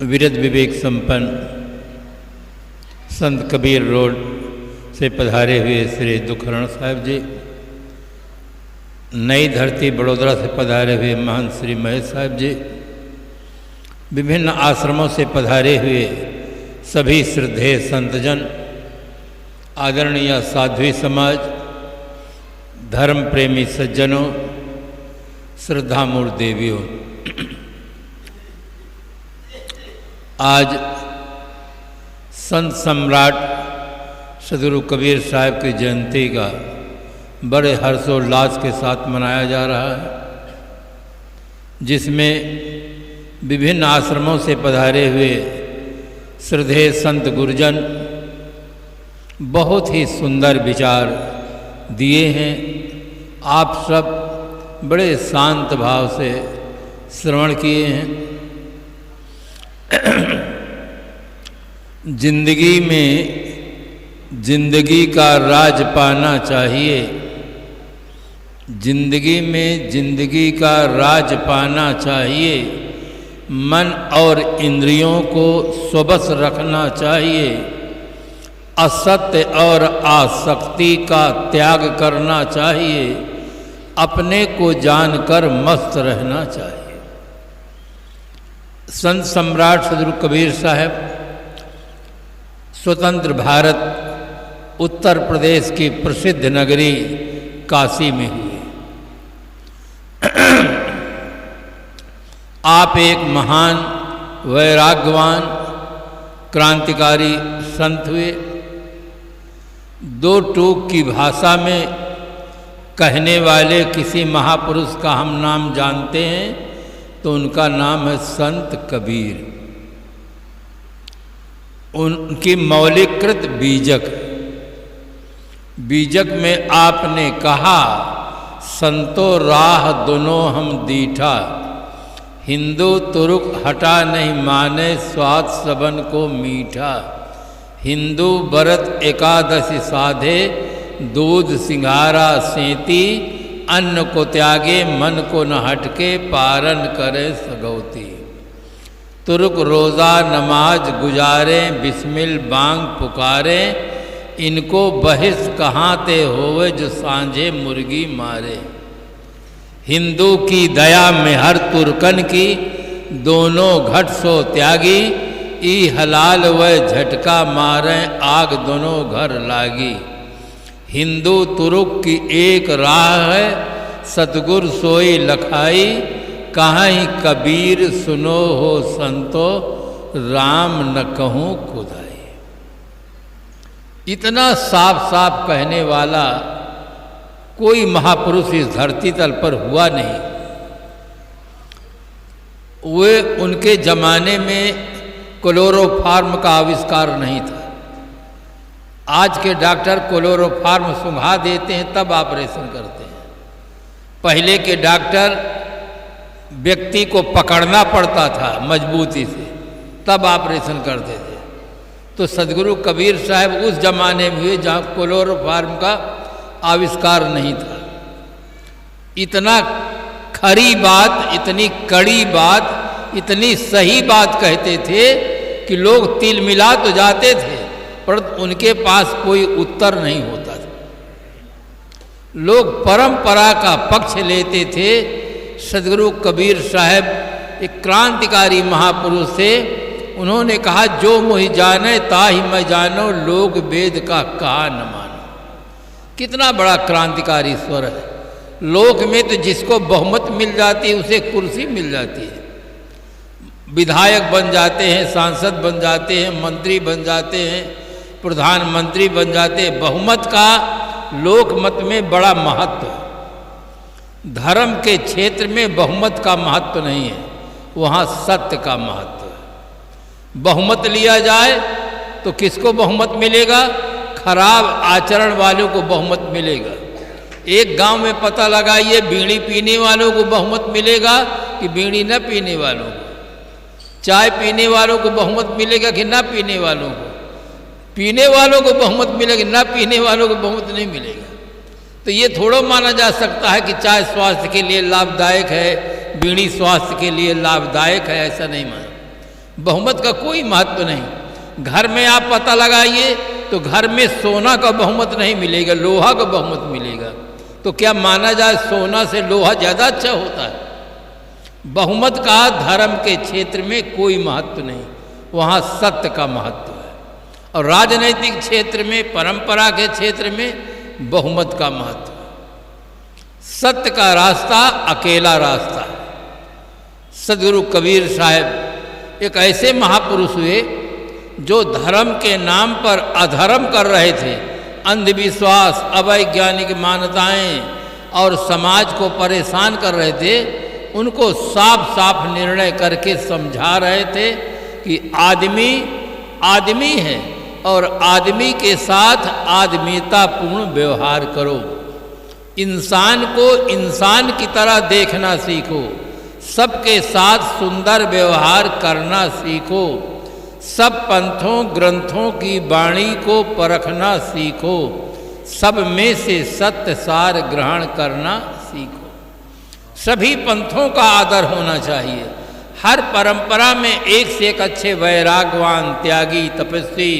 विरद विवेक संपन्न संत कबीर रोड से पधारे हुए श्री दुखहरण साहिब जी, नई धरती बड़ौदा से पधारे हुए महंत श्री महेश साहिब जी, विभिन्न आश्रमों से पधारे हुए सभी श्रद्धेय संतजन, आदरणीय साध्वी समाज, धर्म प्रेमी सज्जनों, श्रद्धामूर्त देवियों, आज संत सम्राट सदगुरु कबीर साहिब की जयंती का बड़े हर्षोल्लास के साथ मनाया जा रहा है, जिसमें विभिन्न आश्रमों से पधारे हुए श्रद्धेय संत गुरुजन बहुत ही सुंदर विचार दिए हैं। आप सब बड़े शांत भाव से श्रवण किए हैं। जिंदगी में जिंदगी का राज पाना चाहिए, जिंदगी में जिंदगी का राज पाना चाहिए, मन और इंद्रियों को स्वबस रखना चाहिए, असत्य और आसक्ति का त्याग करना चाहिए, अपने को जानकर मस्त रहना चाहिए। संत सम्राट सदगुरु कबीर साहब स्वतंत्र भारत उत्तर प्रदेश की प्रसिद्ध नगरी काशी में हुए। आप एक महान वैराग्यवान क्रांतिकारी संत हुए। दो टूक की भाषा में कहने वाले किसी महापुरुष का हम नाम जानते हैं तो उनका नाम है संत कबीर। उनकी मौलिकृत बीजक, बीजक में आपने कहा, संतो राह दोनों हम दीठा, हिंदू तुरुक हटा नहीं माने, स्वाद सबन को मीठा, हिंदू व्रत एकादशी साधे, दूध सिंघारा सेती, अन्न को त्यागे मन को न हटके, पारण करे सगौती, तुर्क रोज़ा नमाज गुजारे, बिस्मिल बांग पुकारे, इनको बहिस कहाँ ते होवे जो सांझे मुर्गी मारे, हिंदू की दया में हर तुर्कन की, दोनों घट सो त्यागी, ई हलाल व झटका मारे, आग दोनों घर लागी, हिंदू तुरुक की एक राह है, सतगुर सोई लखाई, कहीं कबीर सुनो हो संतो, राम न कहूँ खुदाई। इतना साफ साफ कहने वाला कोई महापुरुष इस धरती तल पर हुआ नहीं। वे उनके जमाने में क्लोरोफार्म का आविष्कार नहीं था। आज के डॉक्टर क्लोरोफार्म सुंघा देते हैं तब ऑपरेशन करते हैं। पहले के डॉक्टर व्यक्ति को पकड़ना पड़ता था मजबूती से तब ऑपरेशन करते थे। तो सदगुरु कबीर साहब उस जमाने में हुए जहाँ क्लोरोफार्म का आविष्कार नहीं था। इतना खरी बात, इतनी कड़ी बात, इतनी सही बात कहते थे कि लोग तिल मिला तो जाते थे पर उनके पास कोई उत्तर नहीं होता था। लोग परंपरा का पक्ष लेते थे। सदगुरु कबीर साहब एक क्रांतिकारी महापुरुष थे। उन्होंने कहा, जो मोहि जाने ताहि मैं जानो, लोग वेद का कहा न मानो। कितना बड़ा क्रांतिकारी स्वर है। लोक में तो जिसको बहुमत मिल जाती है उसे कुर्सी मिल जाती है, विधायक बन जाते हैं, सांसद बन जाते हैं, मंत्री बन जाते हैं, प्रधानमंत्री बन जाते हैं। बहुमत का लोकमत में बड़ा महत्व है। धर्म के क्षेत्र में बहुमत का महत्व नहीं है, वहाँ सत्य का महत्व है। बहुमत लिया जाए तो किसको बहुमत मिलेगा? खराब आचरण वालों को बहुमत मिलेगा। एक गांव में पता लगाइए, बीड़ी पीने वालों को बहुमत मिलेगा कि बीड़ी न पीने वालों को? चाय पीने वालों को बहुमत मिलेगा कि ना पीने वालों को? पीने वालों को बहुमत मिलेगा, ना पीने वालों को बहुमत नहीं मिलेगा। तो ये थोड़ा माना जा सकता है कि चाय स्वास्थ्य के लिए लाभदायक है, बीड़ी स्वास्थ्य के लिए लाभदायक है, ऐसा नहीं माना। बहुमत का कोई महत्व नहीं। घर में आप पता लगाइए तो घर में सोना का बहुमत नहीं मिलेगा, लोहा का बहुमत मिलेगा। तो क्या माना जाए सोना से लोहा ज़्यादा अच्छा होता है? बहुमत का धर्म के क्षेत्र में कोई महत्व नहीं, वहाँ सत्य का महत्व है। और राजनैतिक क्षेत्र में, परंपरा के क्षेत्र में बहुमत का महत्व है। सत्य का रास्ता अकेला रास्ता है। सदगुरु कबीर साहब एक ऐसे महापुरुष हुए जो धर्म के नाम पर अधर्म कर रहे थे, अंधविश्वास, अवैज्ञानिक मान्यताएं और समाज को परेशान कर रहे थे। उनको साफ साफ निर्णय करके समझा रहे थे कि आदमी आदमी है और आदमी के साथ आदमीतापूर्ण व्यवहार करो। इंसान को इंसान की तरह देखना सीखो, सबके साथ सुंदर व्यवहार करना सीखो, सब पंथों ग्रंथों की वाणी को परखना सीखो, सब में से सत्य सार ग्रहण करना सीखो। सभी पंथों का आदर होना चाहिए। हर परंपरा में एक से एक अच्छे वैरागवान, त्यागी, तपस्वी,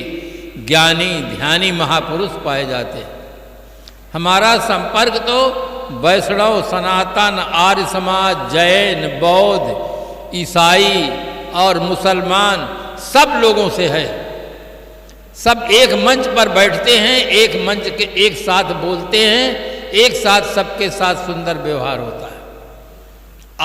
ज्ञानी, ध्यानी महापुरुष पाए जाते हैं। हमारा संपर्क तो वैष्णव, सनातन, आर्य समाज, जैन, बौद्ध, ईसाई और मुसलमान सब लोगों से है। सब एक मंच पर बैठते हैं, एक मंच के एक साथ बोलते हैं, एक साथ सबके साथ सुंदर व्यवहार होता है।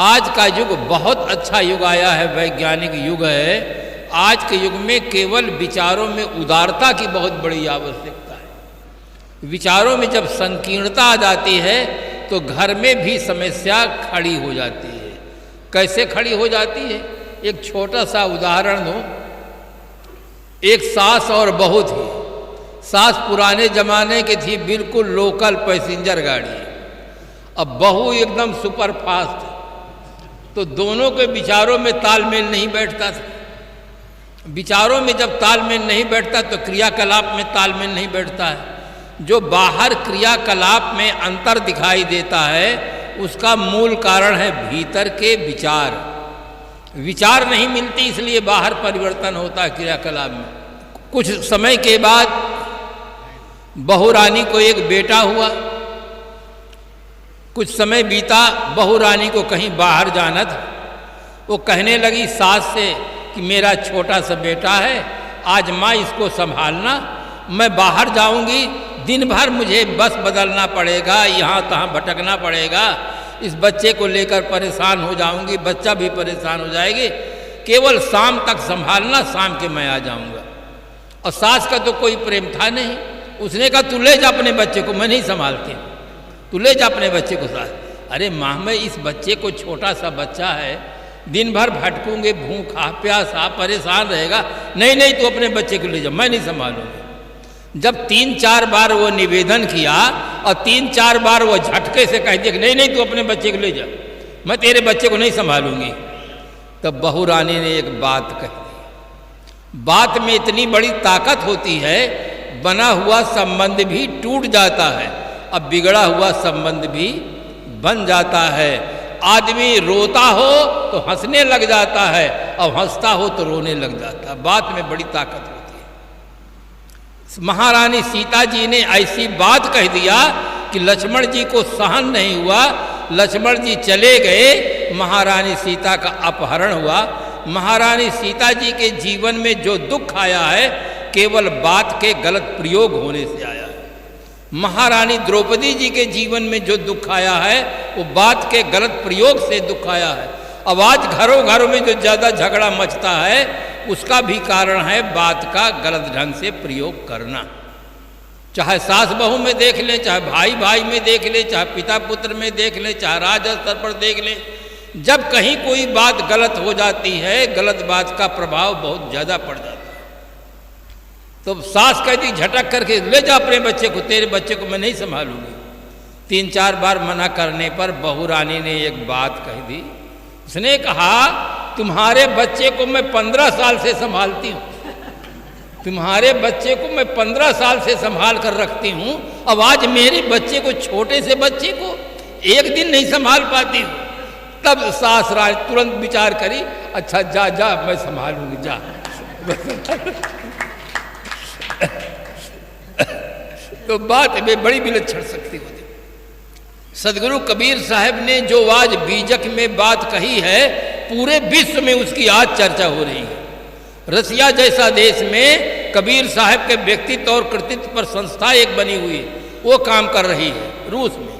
आज का युग बहुत अच्छा युग आया है, वैज्ञानिक युग है। आज के युग में केवल विचारों में उदारता की बहुत बड़ी आवश्यकता है। विचारों में जब संकीर्णता आ जाती है तो घर में भी समस्या खड़ी हो जाती है। कैसे खड़ी हो जाती है? एक छोटा सा उदाहरण दूं। एक सास और बहू थी। सास पुराने जमाने की थी, बिल्कुल लोकल पैसेंजर गाड़ी। अब बहू एकदम सुपर फास्ट, तो दोनों के विचारों में तालमेल नहीं बैठता था। विचारों में जब तालमेल नहीं बैठता तो क्रियाकलाप में तालमेल नहीं बैठता है। जो बाहर क्रियाकलाप में अंतर दिखाई देता है उसका मूल कारण है भीतर के विचार। विचार नहीं मिलती, इसलिए बाहर परिवर्तन होता है क्रियाकलाप में। कुछ समय के बाद बहू रानी को एक बेटा हुआ। कुछ समय बीता, बहू रानी को कहीं बाहर जाना था। वो कहने लगी सास से कि मेरा छोटा सा बेटा है, आज माँ इसको संभालना, मैं बाहर जाऊंगी, दिन भर मुझे बस बदलना पड़ेगा, यहाँ तहाँ भटकना पड़ेगा, इस बच्चे को लेकर परेशान हो जाऊंगी, बच्चा भी परेशान हो जाएगी, केवल शाम तक संभालना, शाम के मैं आ जाऊंगा। और सास का तो कोई प्रेम था नहीं। उसने कहा तू ले जा अपने बच्चे को, मैं नहीं संभालती, तू ले जा अपने बच्चे को साथ। अरे माँ, मैं इस बच्चे को, छोटा सा बच्चा है, दिन भर भटकूंगे, भूखा प्यासा परेशान रहेगा, नहीं नहीं तू अपने बच्चे को ले जा, मैं नहीं संभालूंगी। जब 3-4 बार वो निवेदन किया और 3-4 बार वो झटके से कह दिया कि नहीं नहीं तू अपने बच्चे को ले जा, मैं तेरे बच्चे को नहीं संभालूंगी, तब बहू रानी ने एक बात कही। बात में इतनी बड़ी ताकत होती है, बना हुआ संबंध भी टूट जाता है, अब बिगड़ा हुआ संबंध भी बन जाता है। आदमी रोता हो तो हंसने लग जाता है और हंसता हो तो रोने लग जाता है। बात में बड़ी ताकत होती है। महारानी सीता जी ने ऐसी बात कह दिया कि लक्ष्मण जी को सहन नहीं हुआ। लक्ष्मण जी चले गए, महारानी सीता का अपहरण हुआ। महारानी सीता जी के जीवन में जो दुख आया है केवल बात के गलत प्रयोग होने से आया है। महारानी द्रौपदी जी के जीवन में जो दुख आया है वो बात के गलत प्रयोग से दुख आया है। अब आज घरों घरों में जो ज़्यादा झगड़ा मचता है उसका भी कारण है बात का गलत ढंग से प्रयोग करना। चाहे सास बहू में देख लें, चाहे भाई भाई में देख लें, चाहे पिता पुत्र में देख लें, चाहे राज स्तर पर देख लें, जब कहीं कोई बात गलत हो जाती है, गलत बात का प्रभाव बहुत ज़्यादा पड़ जाता है। तो सास कहती झटक करके ले जा अपने बच्चे को, तेरे बच्चे को मैं नहीं संभालूंगी। 3-4 बार मना करने पर बहू रानी ने एक बात कह दी। उसने कहा तुम्हारे बच्चे को मैं 15 साल से संभालती हूँ, तुम्हारे बच्चे को मैं 15 साल से संभाल कर रखती हूँ, अब आज मेरे बच्चे को, छोटे से बच्चे को एक दिन नहीं संभाल पाती हूँ, तब सास राज तुरंत विचार करी, अच्छा जा जा मैं संभालूंगी, जा। तो बात में बड़ी विलक्षण शक्ति होती। सदगुरु कबीर साहब ने जो आज बीजक में बात कही है, पूरे विश्व में उसकी आज चर्चा हो रही है। रसिया जैसा देश में कबीर साहब के व्यक्तित्व और कृतित्व पर संस्था एक बनी हुई है, वो काम कर रही है। रूस में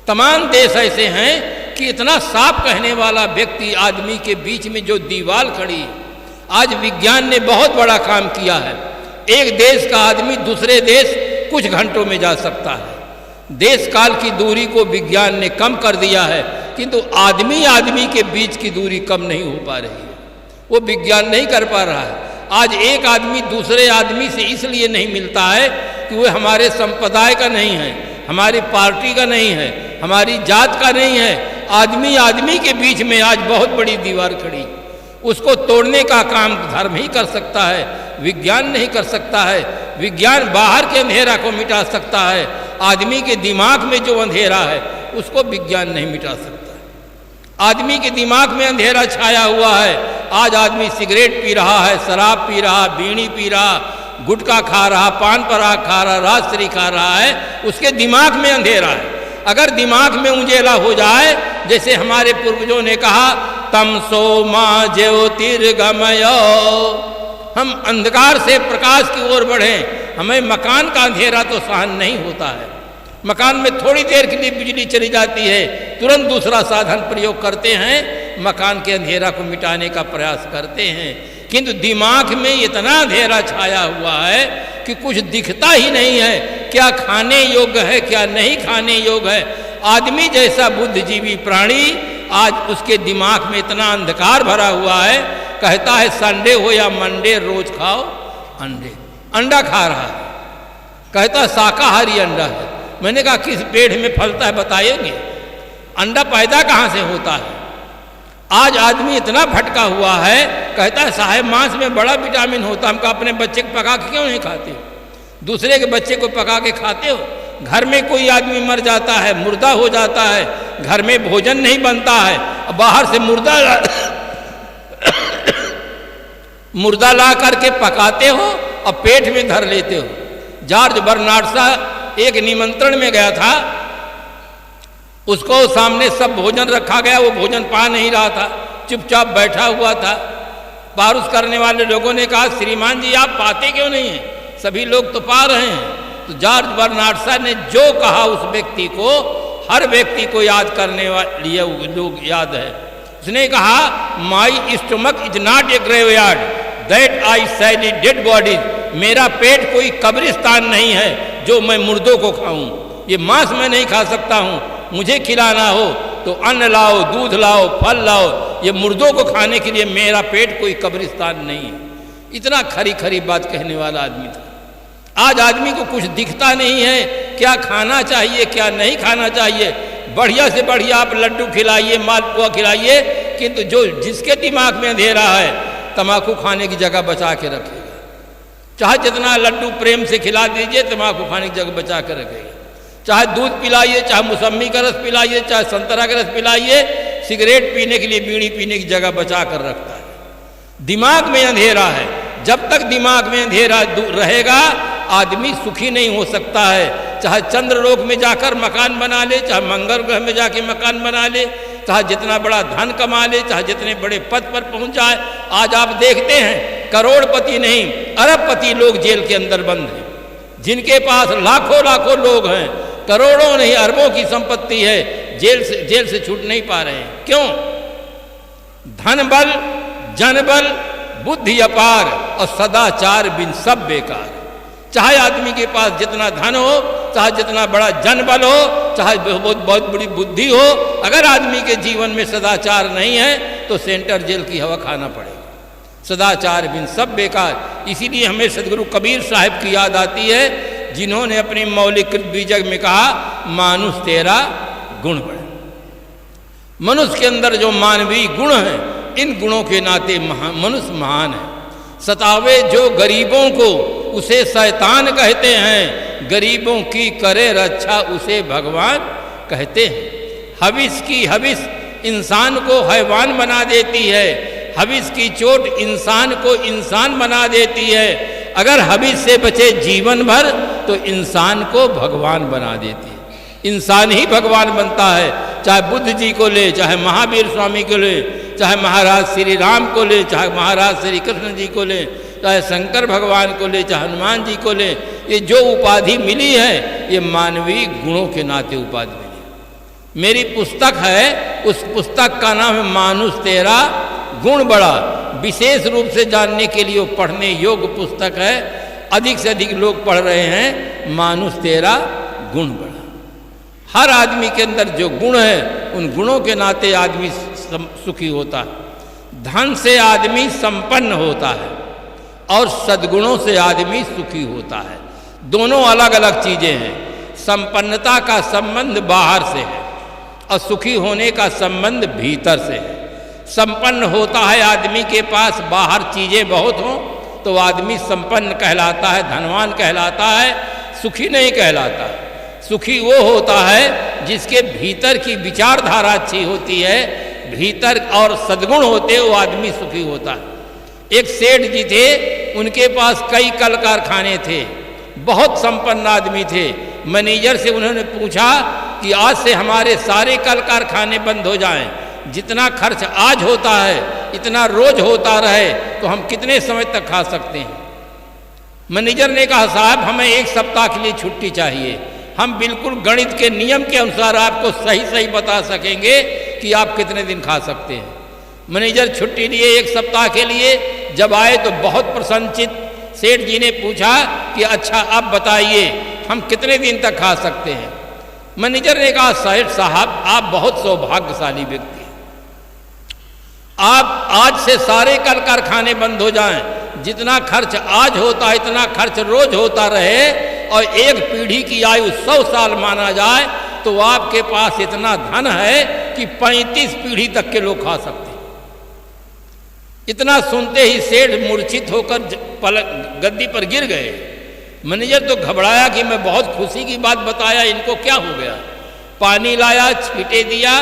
तमाम देश ऐसे हैं कि इतना साफ कहने वाला व्यक्ति आदमी के बीच में जो दीवार खड़ी है। आज विज्ञान ने बहुत बड़ा काम किया है। एक देश का आदमी दूसरे देश कुछ घंटों में जा सकता है। देश काल की दूरी को विज्ञान ने कम कर दिया है, किंतु आदमी आदमी के बीच की दूरी कम नहीं हो पा रही है, वो विज्ञान नहीं कर पा रहा है। आज एक आदमी दूसरे आदमी से इसलिए नहीं मिलता है कि वह हमारे संप्रदाय का नहीं है, हमारी पार्टी का नहीं है, हमारी जात का नहीं है। आदमी आदमी के बीच में आज बहुत बड़ी दीवार खड़ी, उसको तोड़ने का काम धर्म ही कर सकता है, विज्ञान नहीं कर सकता है। विज्ञान बाहर के अंधेरा को मिटा सकता है, आदमी के दिमाग में जो अंधेरा है उसको विज्ञान नहीं मिटा सकता। आदमी के दिमाग में अंधेरा छाया हुआ है। आज आदमी सिगरेट पी रहा है, शराब पी रहा, बीड़ी पी रहा, गुटखा खा रहा, पान पराग खा रहा, राजश्री खा रहा है, उसके दिमाग में अंधेरा है। अगर दिमाग में उजेला हो जाए, जैसे हमारे पूर्वजों ने कहा, तमसो मां ज्योतिर्गमयो, हम अंधकार से प्रकाश की ओर बढ़ें। हमें मकान का अंधेरा तो सहन नहीं होता है। मकान में थोड़ी देर के लिए बिजली चली जाती है, तुरंत दूसरा साधन प्रयोग करते हैं, मकान के अंधेरा को मिटाने का प्रयास करते हैं। किंतु दिमाग में इतना अंधेरा छाया हुआ है कि कुछ दिखता ही नहीं है, क्या खाने योग्य है, क्या नहीं खाने योग्य है। आदमी जैसा बुद्धिजीवी प्राणी, आज उसके दिमाग में इतना अंधकार भरा हुआ है, कहता है संडे हो या मंडे रोज खाओ अंडे, अंडा खा रहा है, कहता शाकाहारी अंडा है। मैंने कहा किस पेड़ में फलता है बताएंगे? अंडा पैदा कहाँ से होता है? आज आदमी इतना भटका हुआ है, कहता है साहब मांस में बड़ा विटामिन होता है। हम कहा अपने बच्चे को पका के क्यों नहीं खाते हो? दूसरे के बच्चे को पका के खाते हो? घर में कोई आदमी मर जाता है, मुर्दा हो जाता है, घर में भोजन नहीं बनता है, बाहर से मुर्दा ला करके पकाते हो और पेट में धर लेते हो। जॉर्ज बर्नार्ड शॉ एक निमंत्रण में गया था, उसको सामने सब भोजन रखा गया, वो भोजन पा नहीं रहा था, चुपचाप बैठा हुआ था। पारुस करने वाले लोगों ने कहा श्रीमान जी आप पाते क्यों नहीं हैं? सभी लोग तो पा रहे हैं। तो जॉर्ज बर्नार्ड शॉ ने जो कहा उस व्यक्ति को, हर व्यक्ति को याद करने वाले लोग याद है। उसने कहा my stomach is not a graveyard that I sally dead bodies, मेरा पेट कोई कब्रिस्तान नहीं है जो मैं मुर्दों को खाऊं। ये मांस मैं नहीं खा सकता हूं, मुझे खिलाना हो तो अन्न लाओ, दूध लाओ, फल लाओ। ये मुर्दों को खाने के लिए मेरा पेट कोई कब्रिस्तान नहीं है। इतना खरी खरी बात कहने वाला आदमी था। आज आदमी को कुछ दिखता नहीं है, क्या खाना चाहिए क्या नहीं खाना चाहिए। बढ़िया से बढ़िया आप लड्डू खिलाइए, मालपुआ खिलाइए, किंतु जो जिसके दिमाग में अंधेरा है तम्बाकू खाने की जगह बचा के रखेगा। चाहे जितना लड्डू प्रेम से खिला दीजिए, तम्बाकू खाने की जगह बचा कर रखेगा। चाहे दूध पिलाइए, चाहे मौसम्मी का रस पिलाइए, चाहे संतरा का रस पिलाइए, सिगरेट पीने के लिए बीड़ी पीने की जगह बचा कर रखता है। दिमाग में अंधेरा है। जब तक दिमाग में अंधेरा रहेगा आदमी सुखी नहीं हो सकता है। चाहे चंद्रलोक में जाकर मकान बना ले, चाहे मंगल ग्रह में जाके मकान बना ले, चाहे जितना बड़ा धन कमा ले, चाहे जितने बड़े पद पर पहुंच जाए। आज आप देखते हैं करोड़पति नहीं अरबपति लोग जेल के अंदर बंद हैं, जिनके पास लाखों लाखों लोग हैं, करोड़ों नहीं अरबों की संपत्ति है, जेल से छूट नहीं पा रहे हैं। क्यों? धन बल, जन बल, बुद्धि अपार और सदाचार बिन सब बेकार। चाहे आदमी के पास जितना धन हो, चाहे जितना बड़ा जन बल हो, चाहे बहुत बड़ी बुद्धि हो, अगर आदमी के जीवन में सदाचार नहीं है तो सेंटर जेल की हवा खाना पड़ेगा। सदाचार बिन सब बेकार। इसीलिए हमें सदगुरु कबीर साहब की याद आती है, जिन्होंने अपनी मौलिक बीजक में कहा मानुष तेरा गुण बढ़े। मनुष्य के अंदर जो मानवीय गुण है, इन गुणों के नाते मनुष्य महान है। सतावे जो गरीबों को उसे शैतान कहते हैं, गरीबों की करे रक्षा उसे भगवान कहते हैं। हविस की हविस इंसान को हैवान बना देती है, हविस की चोट इंसान को इंसान बना देती है। अगर हविस से बचे जीवन भर तो इंसान को भगवान बना देती है। इंसान ही भगवान बनता है, चाहे बुद्ध जी को ले, चाहे महावीर स्वामी को ले, चाहे महाराज श्री राम को ले, चाहे महाराज श्री कृष्ण जी को ले, चाहे शंकर भगवान को ले, चाहे हनुमान जी को ले। ये जो उपाधि मिली है ये मानवीय गुणों के नाते उपाधि मिली। मेरी पुस्तक है, उस पुस्तक का नाम है मानुष तेरा गुण बड़ा। विशेष रूप से जानने के लिए वो पढ़ने योग्य पुस्तक है। अधिक से अधिक लोग पढ़ रहे हैं मानुष तेरा गुण बड़ा। हर आदमी के अंदर जो गुण है उन गुणों के नाते आदमी सुखी होता है। धन से आदमी संपन्न होता है और सद्गुणों से आदमी सुखी होता है। दोनों अलग अलग चीजें हैं। संपन्नता का संबंध बाहर से है और सुखी होने का संबंध भीतर से है। संपन्न होता है आदमी के पास बाहर चीजें बहुत हों तो आदमी संपन्न कहलाता है, धनवान कहलाता है, सुखी नहीं कहलाता। सुखी वो होता है जिसके भीतर की विचारधारा अच्छी होती है, भीतर और सद्गुण होते वो आदमी सुखी होता है। एक सेठ जी थे, उनके पास कई कल कारखाने थे, बहुत संपन्न आदमी थे। मैनेजर से उन्होंने पूछा कि आज से हमारे सारे कल कारखाने बंद हो जाएं, जितना खर्च आज होता है इतना रोज होता रहे तो हम कितने समय तक खा सकते हैं। मैनेजर ने कहा साहब हमें एक सप्ताह के लिए छुट्टी चाहिए, हम बिल्कुल गणित के नियम के अनुसार आपको सही सही बता सकेंगे कि आप कितने दिन खा सकते हैं। मैनेजर छुट्टी लिए एक सप्ताह के लिए। जब आए तो बहुत प्रसन्नचित सेठ जी ने पूछा कि अच्छा आप बताइए हम कितने दिन तक खा सकते हैं। मैनेजर ने कहा सेठ साहब आप बहुत सौभाग्यशाली व्यक्ति हैं, आप आज से सारे कल कारखाने बंद हो जाएं, जितना खर्च आज होता है इतना खर्च रोज होता रहे और एक पीढ़ी की आयु 100 साल माना जाए तो आपके पास इतना धन है कि 35 पीढ़ी तक के लोग खा सकते हैं। इतना सुनते ही सेठ मूर्छित होकर गद्दी पर गिर गए। मैनेजर तो घबराया कि मैं बहुत खुशी की बात बताया, इनको क्या हो गया। पानी लाया, छींटे दिया।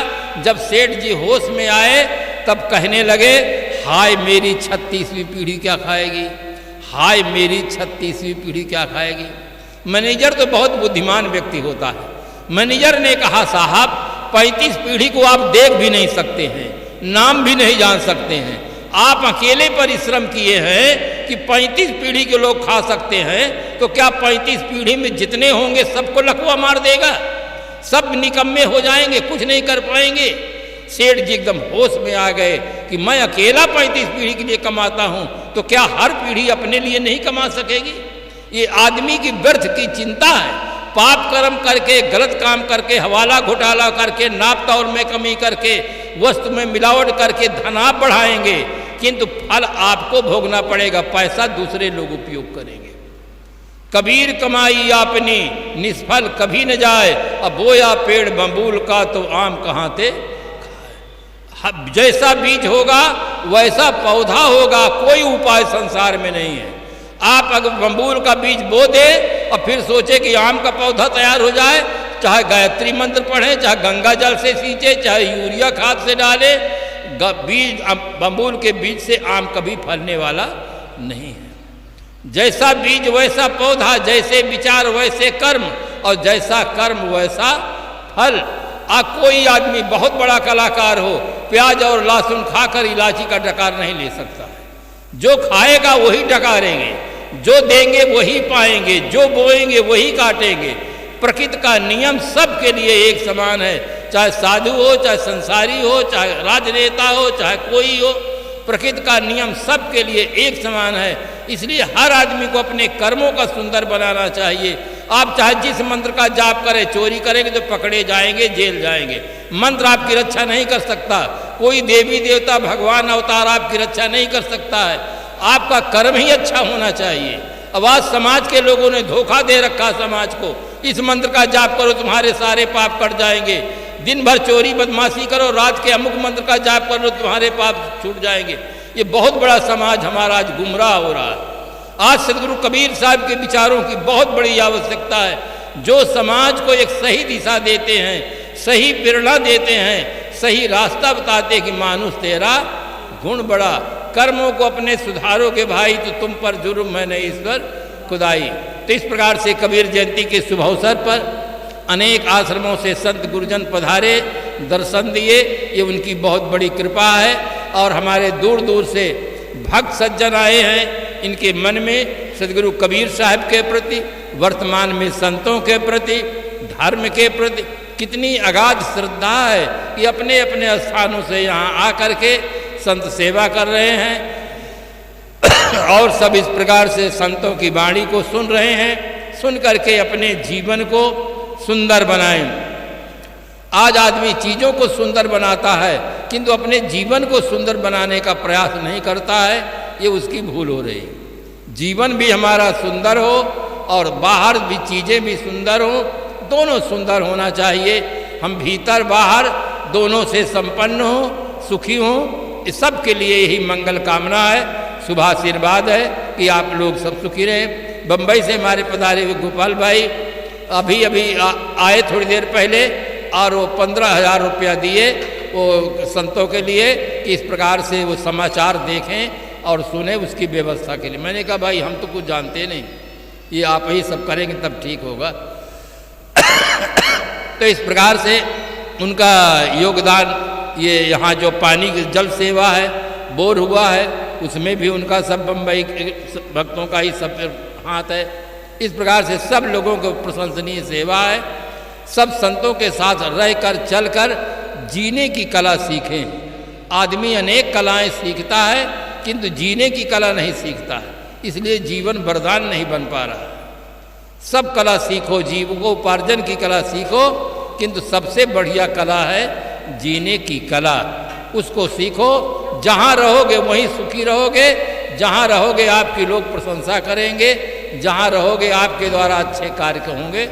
जब सेठ जी होश में आए तब कहने लगे हाय मेरी 36वीं पीढ़ी क्या खाएगी, हाय मेरी 36वीं पीढ़ी क्या खाएगी। मैनेजर तो बहुत बुद्धिमान व्यक्ति होता है। मैनेजर ने कहा साहब 35 पीढ़ी को आप देख भी नहीं सकते हैं, नाम भी नहीं जान सकते हैं। आप अकेले परिश्रम किए हैं कि 35 पीढ़ी के लोग खा सकते हैं, तो क्या 35 पीढ़ी में जितने होंगे सबको लकवा मार देगा, सब निकम्मे हो जाएंगे, कुछ नहीं कर पाएंगे। सेठ जी एकदम होश में आ गए कि मैं अकेला 35 पीढ़ी के लिए कमाता हूं तो क्या हर पीढ़ी अपने लिए नहीं कमा सकेगी। ये आदमी की व्यर्थ की चिंता है। पाप कर्म करके, गलत काम करके, हवाला घोटाला करके, नाप तौल में कमी करके, वस्तु में मिलावट करके धन आप बढ़ाएंगे, किंतु फल आपको भोगना पड़ेगा। पैसा दूसरे लोग उपयोग करेंगे। कबीर कमाई आपनी निष्फल कभी न जाए, अब बोया पेड़ बबूल का तो आम कहाँ थे। जैसा बीज होगा वैसा पौधा होगा, कोई उपाय संसार में नहीं है। आप अगर बबूल का बीज बो दे और फिर सोचे कि आम का पौधा तैयार हो जाए, चाहे गायत्री मंत्र पढ़े, चाहे गंगा जल से सींचे, चाहे यूरिया खाद से डाले, बीज बबूल के बीज से आम कभी फलने वाला नहीं है। जैसा बीज वैसा पौधा, जैसे विचार वैसे कर्म और जैसा कर्म वैसा फल। कोई आदमी बहुत बड़ा कलाकार हो, प्याज और लहसुन खाकर इलायची का डकार नहीं ले सकता है। जो खाएगा वही डकारेंगे, जो देंगे वही पाएंगे, जो बोएंगे वही काटेंगे। प्रकृति का नियम सबके लिए एक समान है, चाहे साधु हो, चाहे संसारी हो, चाहे राजनेता हो, चाहे कोई हो। प्रकृति का नियम सबके लिए एक समान है। इसलिए हर आदमी को अपने कर्मों का सुंदर बनाना चाहिए। आप चाहे जिस मंत्र का जाप करें, चोरी करेंगे तो पकड़े जाएंगे, जेल जाएंगे। मंत्र आपकी रक्षा नहीं कर सकता, कोई देवी देवता भगवान अवतार आपकी रक्षा नहीं कर सकता है। आपका कर्म ही अच्छा होना चाहिए। अब आज समाज के लोगों ने धोखा दे रखा समाज को, इस मंत्र का जाप करो तुम्हारे सारे पाप कट जाएंगे। दिन भर चोरी बदमाशी करो, रात के अमुक मंत्र का जाप करो तुम्हारे पाप छूट जाएंगे। ये बहुत बड़ा समाज हमारा आज गुमराह हो रहा है। आज सदगुरु कबीर साहब के विचारों की बहुत बड़ी आवश्यकता है, जो समाज को एक सही दिशा देते हैं, सही प्रेरणा देते हैं, सही रास्ता बताते कि मानुष तेरा गुण बड़ा, कर्मों को अपने सुधारोगे भाई तो तुम पर जुर्म है नहीं ईश्वर खुदाई। तो इस प्रकार से कबीर जयंती के शुभ अवसर पर अनेक आश्रमों से संत गुरुजन पधारे, दर्शन दिए, ये उनकी बहुत बड़ी कृपा है। और हमारे दूर दूर से भक्त सज्जन आए हैं, इनके मन में सदगुरु कबीर साहब के प्रति, वर्तमान में संतों के प्रति, धर्म के प्रति कितनी अगाध श्रद्धा है कि अपने अपने स्थानों से यहाँ आकर के संत सेवा कर रहे हैं और सब इस प्रकार से संतों की वाणी को सुन रहे हैं, सुन करके अपने जीवन को सुंदर बनाएं। आज आदमी चीज़ों को सुंदर बनाता है किंतु अपने जीवन को सुंदर बनाने का प्रयास नहीं करता है, ये उसकी भूल हो रही। जीवन भी हमारा सुंदर हो और बाहर भी चीज़ें भी सुंदर हो, दोनों सुंदर होना चाहिए। हम भीतर बाहर दोनों से संपन्न हो, सुखी हो, इस सब के लिए यही मंगल कामना है, शुभ आशीर्वाद है कि आप लोग सब सुखी रहें। बम्बई से हमारे पधारे हुए गोपाल भाई अभी आए थोड़ी देर पहले और वो 15,000 रुपया दिए वो संतों के लिए कि इस प्रकार से वो समाचार देखें और सुने, उसकी व्यवस्था के लिए। मैंने कहा भाई हम तो कुछ जानते नहीं, ये आप ही सब करेंगे तब ठीक होगा। तो इस प्रकार से उनका योगदान, ये यहाँ जो पानी की जल सेवा है, बोर हुआ है, उसमें भी उनका सब बम्बई भक्तों का ही सब हाथ है। इस प्रकार से सब लोगों को प्रशंसनीय सेवा है। सब संतों के साथ रहकर चलकर जीने की कला सीखें। आदमी अनेक कलाएं सीखता है किंतु जीने की कला नहीं सीखता है, इसलिए जीवन वरदान नहीं बन पा रहा। सब कला सीखो, जीविकोपार्जन की कला सीखो, किंतु सबसे बढ़िया कला है जीने की कला, उसको सीखो। जहाँ रहोगे वहीं सुखी रहोगे, जहाँ रहोगे आपकी लोग प्रशंसा करेंगे, जहाँ रहोगे आपके द्वारा अच्छे कार्य होंगे।